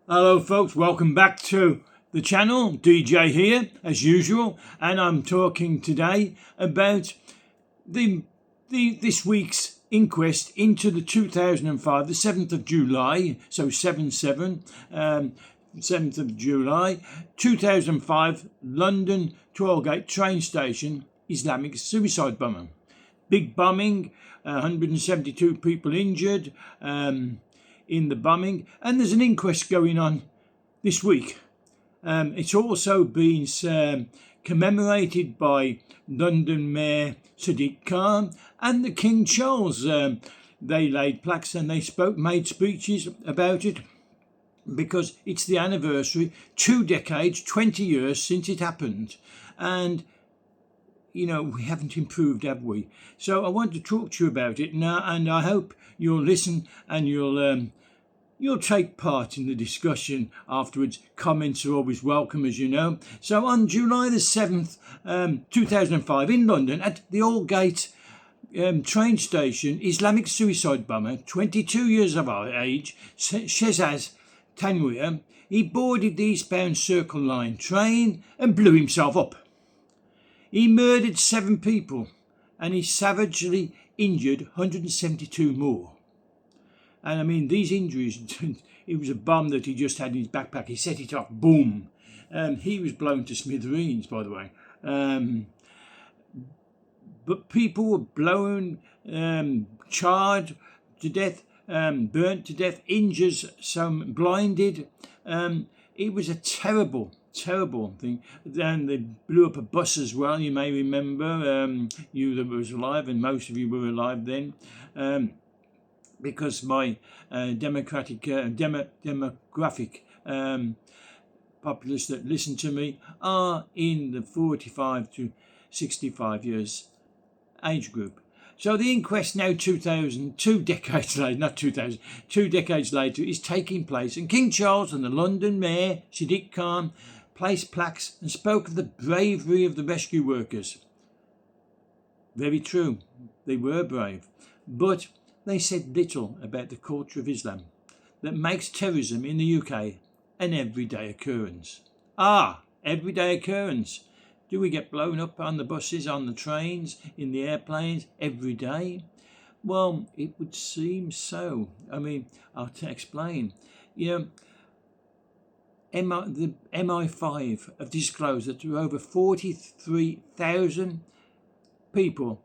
Hello folks, welcome back to the channel. DJ here as usual, and I'm talking today about this week's inquest into the 2005, the 7th of July, so 7/7, 7th of July 2005, London Tollgate train station Islamic suicide bomber. Big bombing, 172 people injured in the bombing, and there's an inquest going on this week. It's also been commemorated by London Mayor Sadiq Khan and the King Charles. They laid plaques and they made speeches about it because it's the anniversary, 2 decades, 20 years since it happened. And we haven't improved, have we? So I want to talk to you about it now, and I hope you'll listen and you'll take part in the discussion afterwards. Comments are always welcome, as you know. So on July the 7th, 2005, in London, at the Aldgate train station, Islamic suicide bomber, 22 years of age, Shehzad Tanwir, he boarded the eastbound Circle Line train and blew himself up. He murdered 7 people and he savagely injured 172 more. And I mean, these injuries, it was a bomb that he just had in his backpack. He set it off, boom. He was blown to smithereens, by the way. But people were blown, charred to death, burnt to death, injured, some blinded. It was a terrible thing. Then they blew up a bus as well. You may remember, you that was alive, and most of you were alive then, because my demographic populace that listen to me are in the 45 to 65 years age group. So the inquest now 2 decades later is taking place, and King Charles and the London Mayor Sadiq Khan placed plaques and spoke of the bravery of the rescue workers. Very true, they were brave, but they said little about the culture of Islam that makes terrorism in the UK an everyday occurrence. Everyday occurrence. Do we get blown up on the buses, on the trains, in the airplanes every day? Well, it would seem so. I mean, I'll explain. The MI5 have disclosed that there are over 43,000 people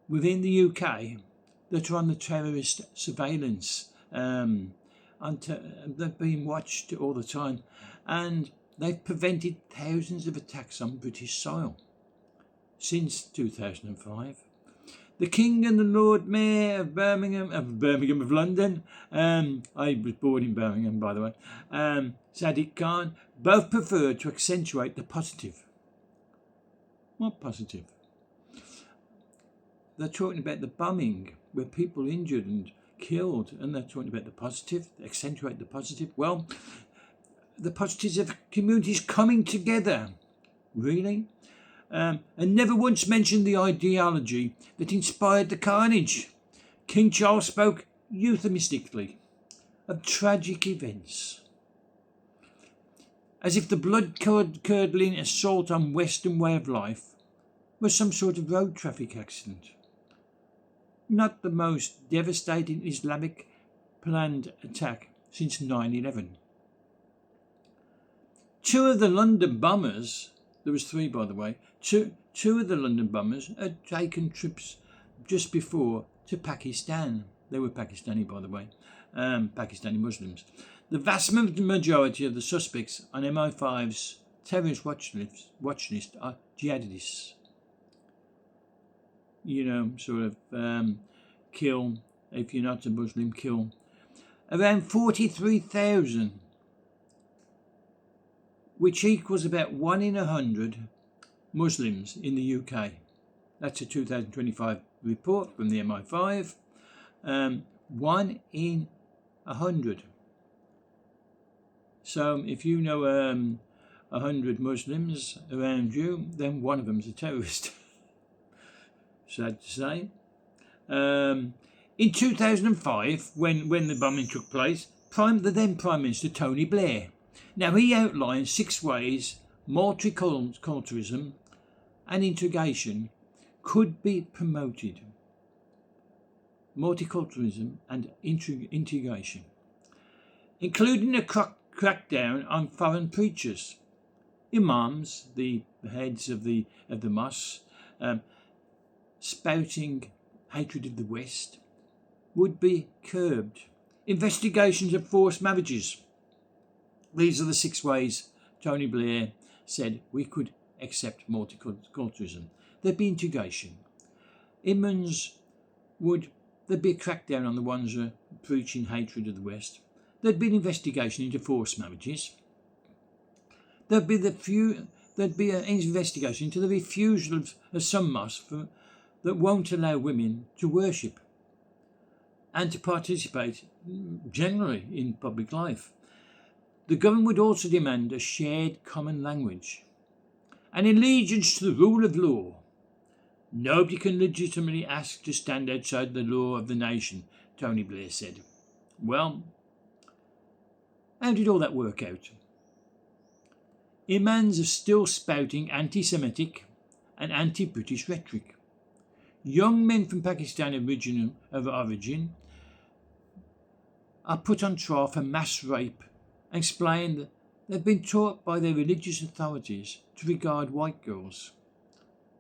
within the UK that are on the terrorist surveillance. They've been watched all the time, and they've prevented thousands of attacks on British soil since 2005. The King and the Lord Mayor of London, I was born in Birmingham, by the way, Sadiq Khan, both preferred to accentuate the positive. What positive? They're talking about the bombing, where people injured and killed, and they're talking about the positive, accentuate the positive. Well, the positives of communities coming together, really, and never once mentioned the ideology that inspired the carnage. King Charles spoke euphemistically of tragic events, as if the blood-curdling assault on Western way of life was some sort of road traffic accident, not the most devastating Islamic planned attack since 9/11. 2 of the London bombers, there was 3 by the way, two of the London bombers had taken trips just before to Pakistan. They were Pakistani, by the way, Pakistani Muslims. The vast majority of the suspects on MI5's terrorist watch list are jihadists. Kill, if you're not a Muslim, kill. Around 43,000, which equals about 1 in 100 Muslims in the UK. That's a 2025 report from the MI5. 1 in 100. So if you know 100 Muslims around you, then one of them's a terrorist. Sad to say. In 2005, when the bombing took place, the then Prime Minister Tony Blair. Now, he outlined 6 ways multiculturalism and integration could be promoted. Multiculturalism and integration, including a crackdown on foreign preachers, imams, the heads of the mosques, spouting hatred of the West, would be curbed. Investigations of forced marriages. These are the 6 ways Tony Blair said we could accept multiculturalism. There'd be integration. Imams there'd be a crackdown on the ones who are preaching hatred of the West. There'd be an investigation into forced marriages. There'd be an investigation into the refusal of some mosques that won't allow women to worship and to participate generally in public life. The government would also demand a shared common language, an allegiance to the rule of law. Nobody can legitimately ask to stand outside the law of the nation, Tony Blair said. Well, how did all that work out? Imams are still spouting anti-Semitic and anti-British rhetoric. Young men from Pakistan of origin are put on trial for mass rape and explain that they've been taught by their religious authorities to regard white girls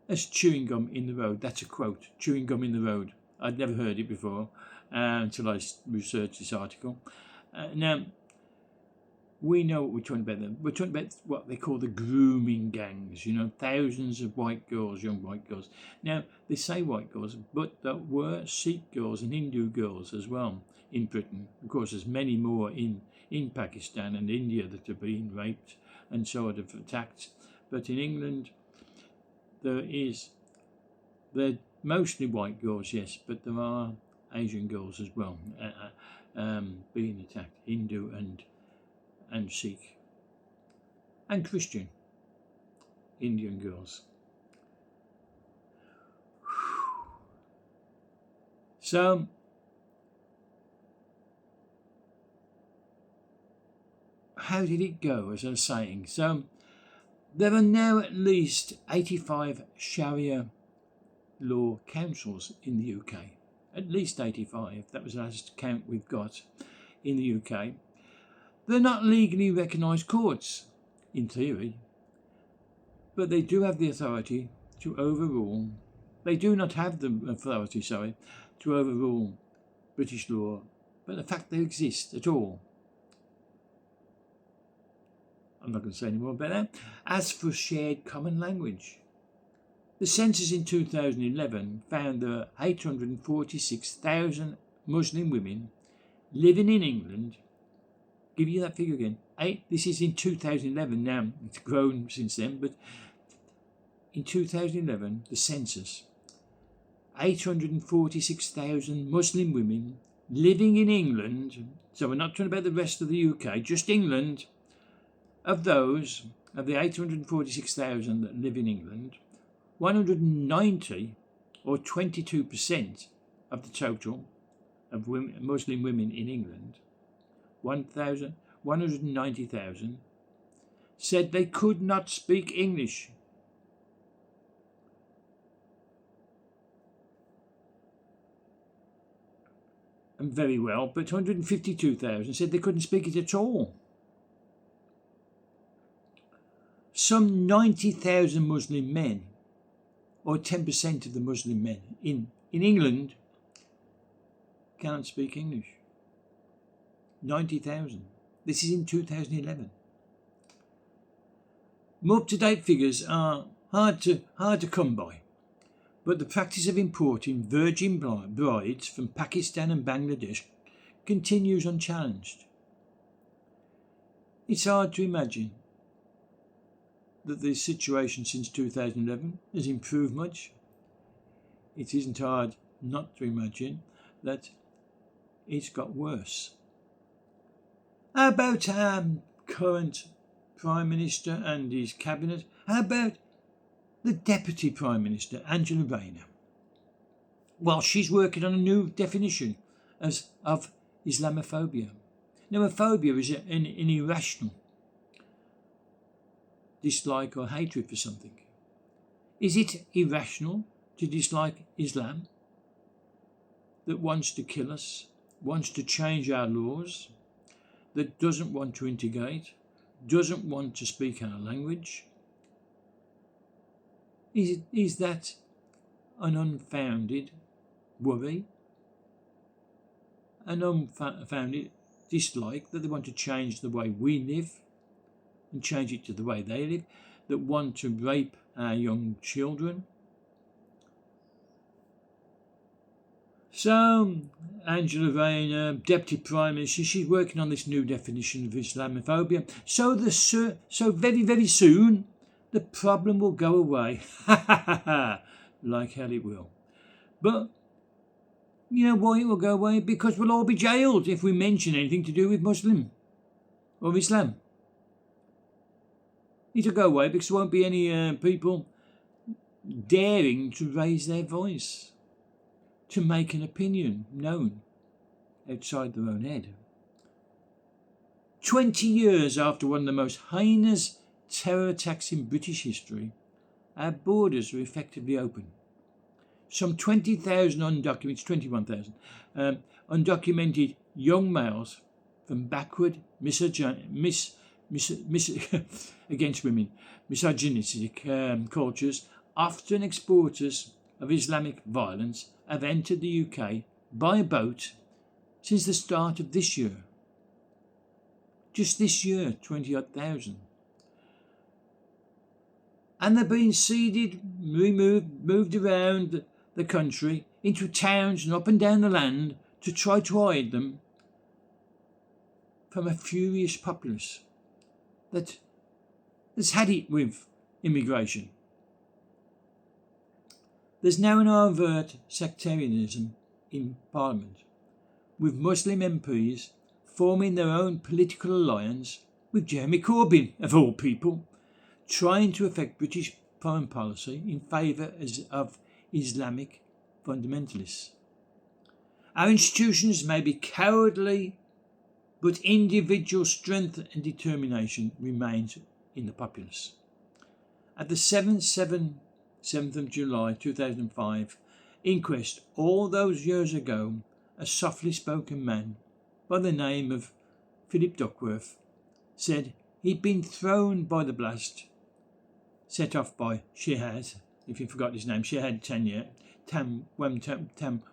as chewing gum in the road. That's a quote, chewing gum in the road. I'd never heard it before until I researched this article. Now, we know what we're talking about then. We're talking about what they call the grooming gangs, thousands of white girls, young white girls. Now, they say white girls, but there were Sikh girls and Hindu girls as well in Britain. Of course, there's many more in Pakistan and India that have been raped and so on, attacked. But in England, they're mostly white girls, yes, but there are Asian girls as well being attacked, Hindu and Sikh and Christian Indian girls. So how did it go, as I was saying? So there are now at least 85 Sharia law councils in the UK. At least 85. That was the last count we've got in the UK. They're not legally recognised courts, in theory, but they do have the authority to overrule. They do not have the authority, to overrule British law, but the fact they exist at all. I'm not going to say any more about that. As for shared common language, the census in 2011 found there were 846,000 Muslim women living in England. Give you that figure again. This is in 2011 now. It's grown since then, but in 2011, the census, 846,000 Muslim women living in England. So we're not talking about the rest of the UK, just England. Of those, of the 846,000 that live in England, 190 or 22% of the total of Muslim women in England, 190,000, said they could not speak English. And very well, but 152,000 said they couldn't speak it at all. Some 90,000 Muslim men, or 10% of the Muslim men in England, cannot speak English. 90,000. This is in 2011. More up-to-date figures are hard to come by, but the practice of importing virgin brides from Pakistan and Bangladesh continues unchallenged. It's hard to imagine that the situation since 2011 has improved much. It isn't hard not to imagine that it's got worse. How about current Prime Minister and his cabinet? How about the Deputy Prime Minister, Angela Rayner? Well, she's working on a new definition of Islamophobia. Nomophobia is an irrational dislike or hatred for something. Is it irrational to dislike Islam that wants to kill us, wants to change our laws, that doesn't want to integrate, doesn't want to speak our language? Is that an unfounded worry? An unfounded dislike that they want to change the way we live and change it to the way they live, that want to rape our young children? So, Angela Rayner, Deputy Prime Minister, she's working on this new definition of Islamophobia. So very, very soon, the problem will go away. Like hell it will. But you know why it will go away? Because we'll all be jailed if we mention anything to do with Muslim or Islam. It'll go away because there won't be any people daring to raise their voice, to make an opinion known outside their own head. 20 years after one of the most heinous terror attacks in British history, our borders are effectively open. Some 20,000 undocumented, 21,000 undocumented young males from backward, against women, misogynistic cultures, often exporters of Islamic violence, have entered the UK by boat since the start of this year. Just this year, 20,000. And they're being seeded, moved around the country into towns and up and down the land to try to hide them from a furious populace that's had it with immigration. There's now an overt sectarianism in Parliament, with Muslim MPs forming their own political alliance with Jeremy Corbyn, of all people, trying to affect British foreign policy in favour of Islamic fundamentalists. Our institutions may be cowardly, but individual strength and determination remains in the populace. At the 7th of July 2005 inquest, all those years ago, a softly spoken man by the name of Philip Duckworth said he'd been thrown by the blast set off by Shihad, if you forgot his name, Shihad Tam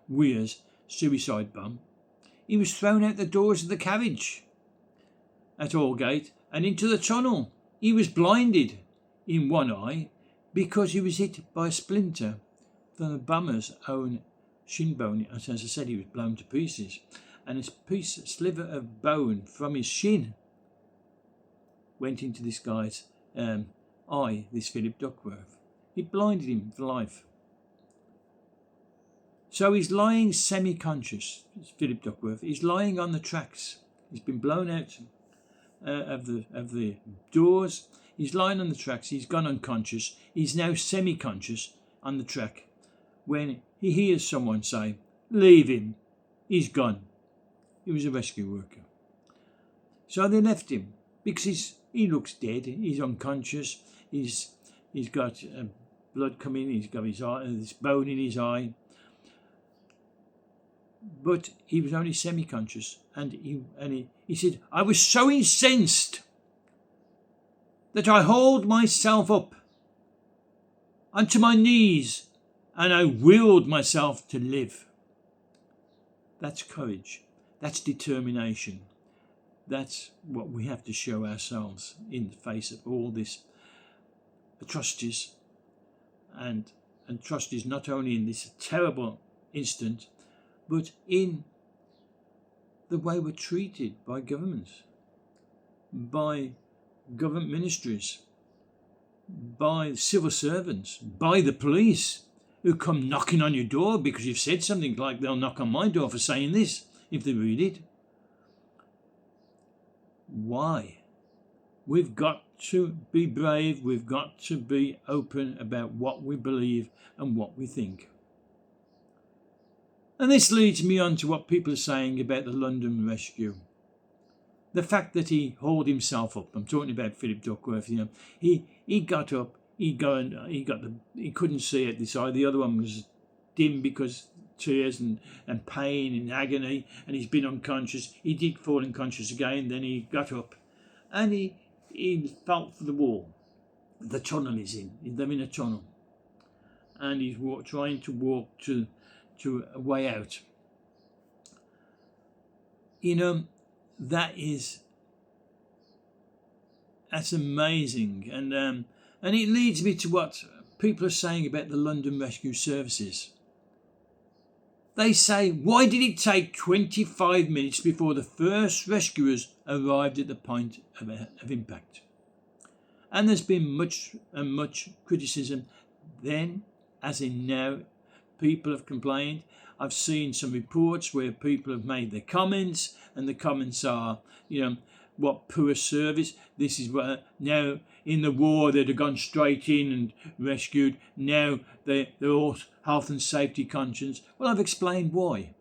Weir's suicide bomb. He was thrown out the doors of the carriage at Aldgate and into the tunnel. He was blinded in one eye because he was hit by a splinter from the bomber's own shin bone. As I said, he was blown to pieces, and a sliver of bone from his shin went into this guy's eye, this Philip Duckworth. It blinded him for life. So he's lying semi-conscious, Philip Duckworth. He's lying on the tracks. He's been blown out of the doors. He's lying on the tracks. He's gone unconscious. He's now semi-conscious on the track when he hears someone say, "Leave him. He's gone." He was a rescue worker. So they left him because he looks dead. He's unconscious. He's got blood coming. He's got his eye, this bone in his eye. But he was only semi-conscious, and he said, "I was so incensed that I hauled myself up onto my knees and I willed myself to live." That's courage. That's determination. That's what we have to show ourselves in the face of all this atrocities, and atrocities not only in this terrible instant, but in the way we're treated by governments, by government ministries, by civil servants, by the police, who come knocking on your door because you've said something, like they'll knock on my door for saying this if they read it. Why? We've got to be brave. We've got to be open about what we believe and what we think. And this leads me on to what people are saying about the London rescue. the fact that he hauled himself up. I'm talking about Philip Duckworth. He got up. He couldn't see at this eye. The other one was dim because tears and pain and agony, and he's been unconscious. He did fall unconscious again. Then he got up, and he felt for the wall. The tunnel is in. They're in a tunnel, and he's trying to walk to a way out. That's amazing, and it leads me to what people are saying about the London Rescue Services. They say, why did it take 25 minutes before the first rescuers arrived at the point of impact? And there's been much criticism then, as in now. People have complained. I've seen some reports where people have made their comments, and the comments are, what poor service. This is what now in the war they'd have gone straight in and rescued. Now they're all health and safety conscious. Well, I've explained why.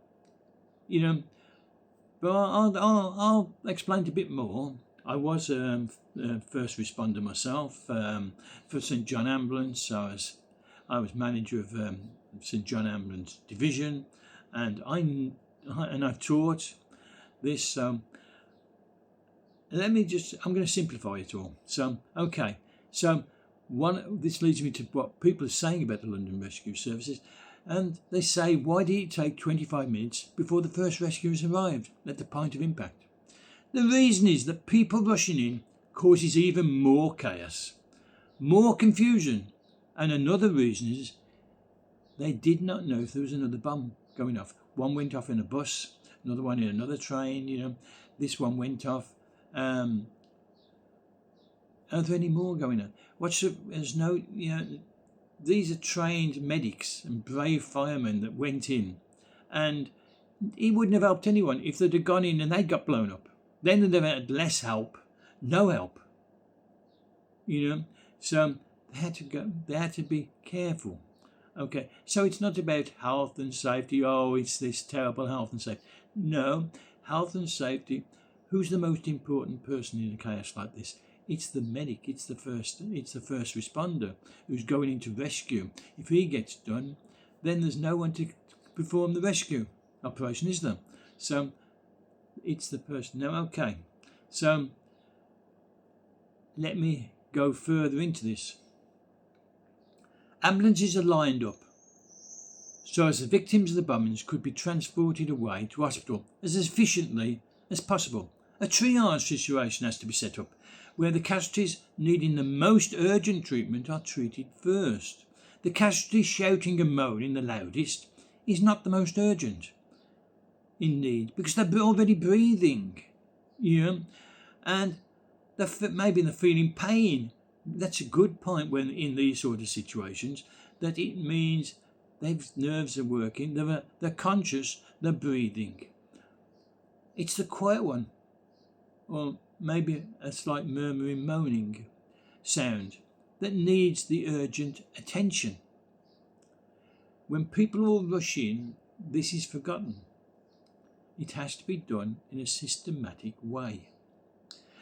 But I'll explain a bit more. I was a first responder myself for St John Ambulance. I was manager of St John Ambulance Division, and I've taught this. I'm going to simplify it all. This leads me to what people are saying about the London Rescue Services, and they say, why did it take 25 minutes before the first rescuers arrived at the point of impact? The reason is that people rushing in causes even more chaos, more confusion, and another reason is they did not know if there was another bomb going off. One went off in a bus, another one in another train, this one went off. Are there any more going on? These are trained medics and brave firemen that went in, and it wouldn't have helped anyone if they'd have gone in and they'd got blown up. Then they'd have had less help, no help. So they had to go. They had to be careful. Okay, so it's not about health and safety. Oh, it's this terrible health and safety. No, health and safety. Who's the most important person in a chaos like this? It's the medic. It's the first responder who's going into rescue. If he gets done, then there's no one to perform the rescue operation, is there? So it's the person. Now, okay. So let me go further into this. Ambulances are lined up so as the victims of the bombings could be transported away to hospital as efficiently as possible. A triage situation has to be set up where the casualties needing the most urgent treatment are treated first. The casualty shouting and moaning the loudest is not the most urgent in need because they're already breathing, and maybe they're feeling pain. That's a good point when in these sort of situations, that it means their nerves are working, they're conscious, they're breathing. It's the quiet one, or maybe a slight murmuring, moaning sound that needs the urgent attention. When people all rush in, this is forgotten. It has to be done in a systematic way.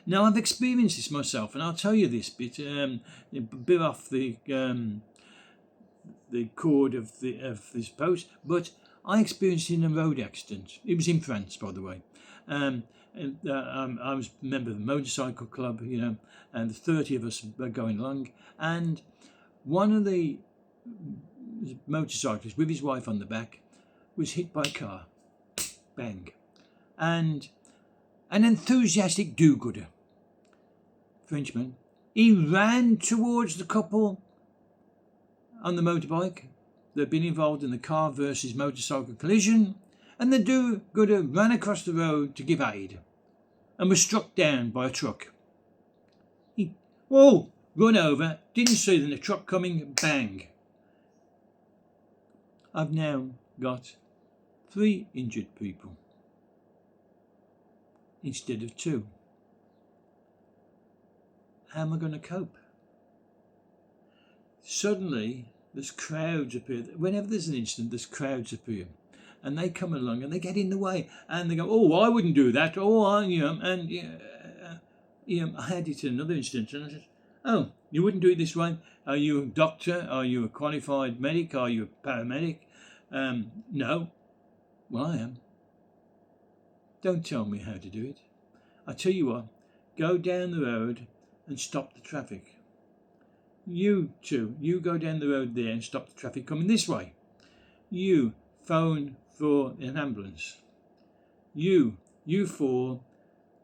Now, I've experienced this myself, and I'll tell you this bit, a bit off the cord of this post, but I experienced it in a road accident. It was in France, by the way. I was a member of the motorcycle club, and the 30 of us were going along, and one of the motorcyclists with his wife on the back was hit by a car. Bang. And an enthusiastic do-gooder Frenchman, he ran towards the couple on the motorbike that had been involved in the car versus motorcycle collision, and the do-gooder ran across the road to give aid and was struck down by a truck. He run over, didn't see the truck coming, bang. I've now got 3 injured people instead of 2. How am I going to cope? Suddenly, there's crowds appear. Whenever there's an incident, there's crowds appear. and they come along and they get in the way and they go, oh, I wouldn't do that. Oh, I had it in another instance, and I said, oh, you wouldn't do it this way? Are you a doctor? Are you a qualified medic? Are you a paramedic? No. Well, I am. Don't tell me how to do it. I tell you what, go down the road and stop the traffic. You two, you go down the road there and stop the traffic coming this way. You phone for an ambulance. You four,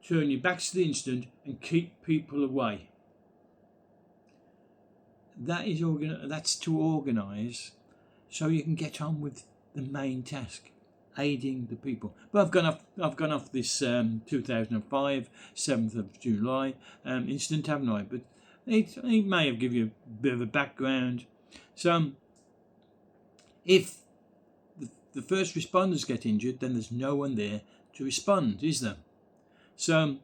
turn your backs to the incident and keep people away. That's to organise so you can get on with the main task, aiding the people. But I've gone off this 2005 7th of July incident, haven't I? But it may have given you a bit of a background. So if the first responders get injured, then there's no one there to respond, is there? So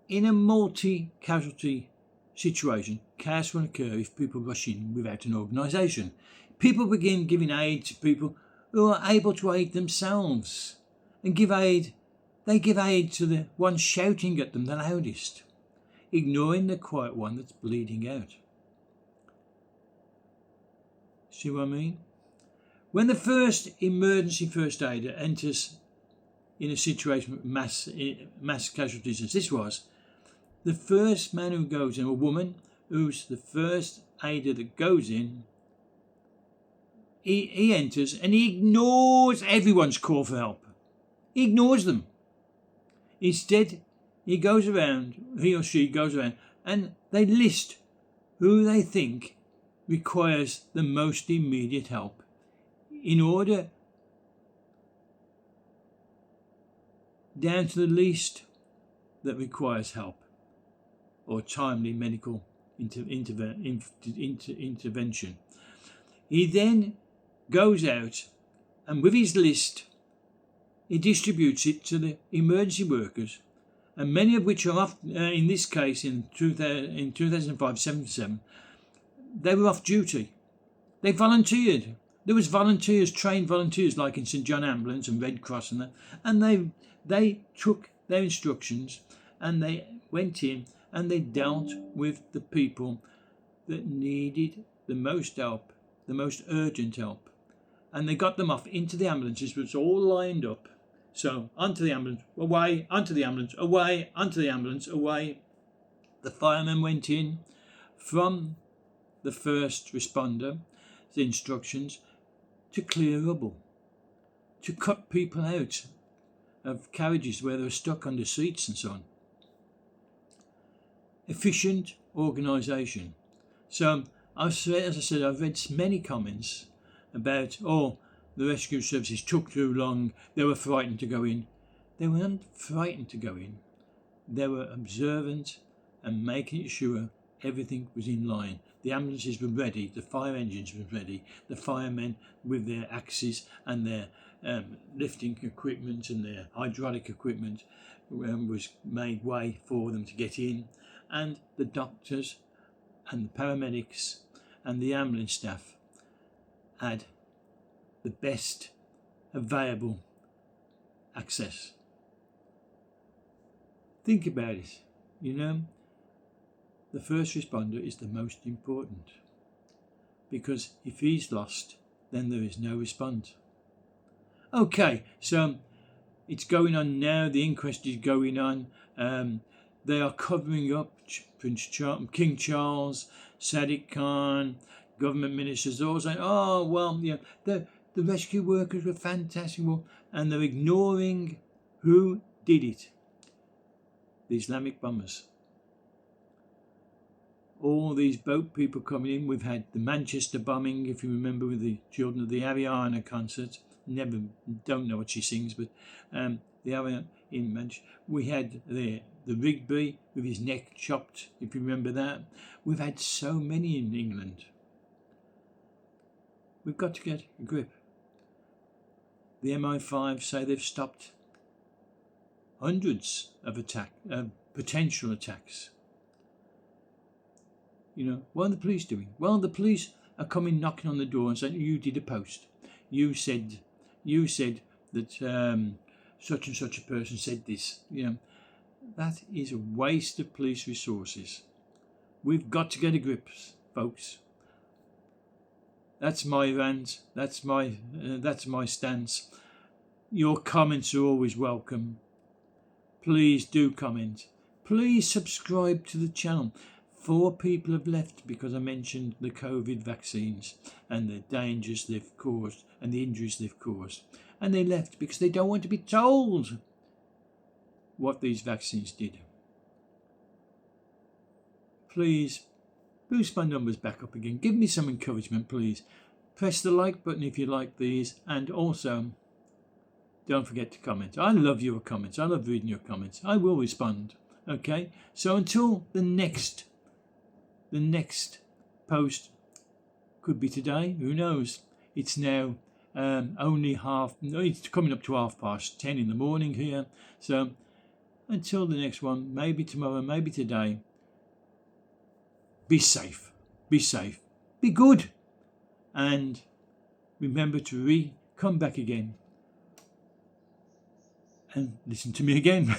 in a multi-casualty situation, chaos will occur if people rush in without an organisation. People begin giving aid to people who are able to aid themselves, and they give aid to the one shouting at them the loudest, ignoring the quiet one that's bleeding out. See what I mean? When the first emergency first aider enters in a situation with mass casualties, as this was, the first man who goes in, a woman who's the first aider that goes in, he enters and he ignores everyone's call for help. He ignores them. Instead, he or she goes around, and they list who they think requires the most immediate help in order down to the least that requires help or timely medical intervention. He then goes out and with his list he distributes it to the emergency workers, and many of which are off, in this case in 2005-77, they were off duty. They volunteered. There was volunteers, trained volunteers like in St John Ambulance and Red Cross and that, and they took their instructions and they went in and they dealt with the people that needed the most help, the most urgent help. And they got them off into the ambulances, which was all lined up. So onto the ambulance, away, onto the ambulance, away, onto the ambulance, away. The firemen went in from the first responder, the instructions to clear rubble, to cut people out of carriages where they were stuck under seats and so on. Efficient organisation. So as I said, I've read many comments about, the rescue services took too long, they were frightened to go in. They weren't frightened to go in. They were observant and making sure everything was in line. The ambulances were ready, the fire engines were ready, the firemen with their axes and their lifting equipment and their hydraulic equipment was made way for them to get in, and the doctors and the paramedics and the ambulance staff had the best available access. Think about it, the first responder is the most important, because if he's lost, then there is no response. Okay, so it's going on now, the inquest is going on. They are covering up King Charles, Sadiq Khan, government ministers, all saying, the rescue workers were fantastic, and they're ignoring who did it. The Islamic bombers. All these boat people coming in. We've had the Manchester bombing, if you remember, with the children of the Ariana concert. Don't know what she sings, but the Ariana in Manchester. We had the Rigby with his neck chopped, if you remember that. We've had so many in England. We've got to get a grip. The MI5 say they've stopped hundreds of potential attacks. What are the police doing? Well, the police are coming knocking on the door and saying, you did a post. You said you said that such and such a person said this. That is a waste of police resources. We've got to get a grip, folks. That's my rant. That's my stance. Your comments are always welcome. Please do comment. Please subscribe to the channel. 4 people have left because I mentioned the COVID vaccines and the dangers they've caused and the injuries they've caused. And they left because they don't want to be told what these vaccines did. Please boost my numbers back up again. Give me some encouragement, please. Press the like button if you like these, and also don't forget to comment. I love your comments. I love reading your comments. I will respond. Okay? So until the next post, could be today, who knows? It's now it's coming up to 10:30 in the morning here. So until the next one, maybe tomorrow, maybe today, be safe, be good, and remember to come back again and listen to me again.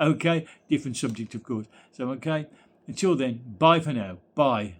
Okay, different subject, of course. So okay, until then, bye for now. Bye.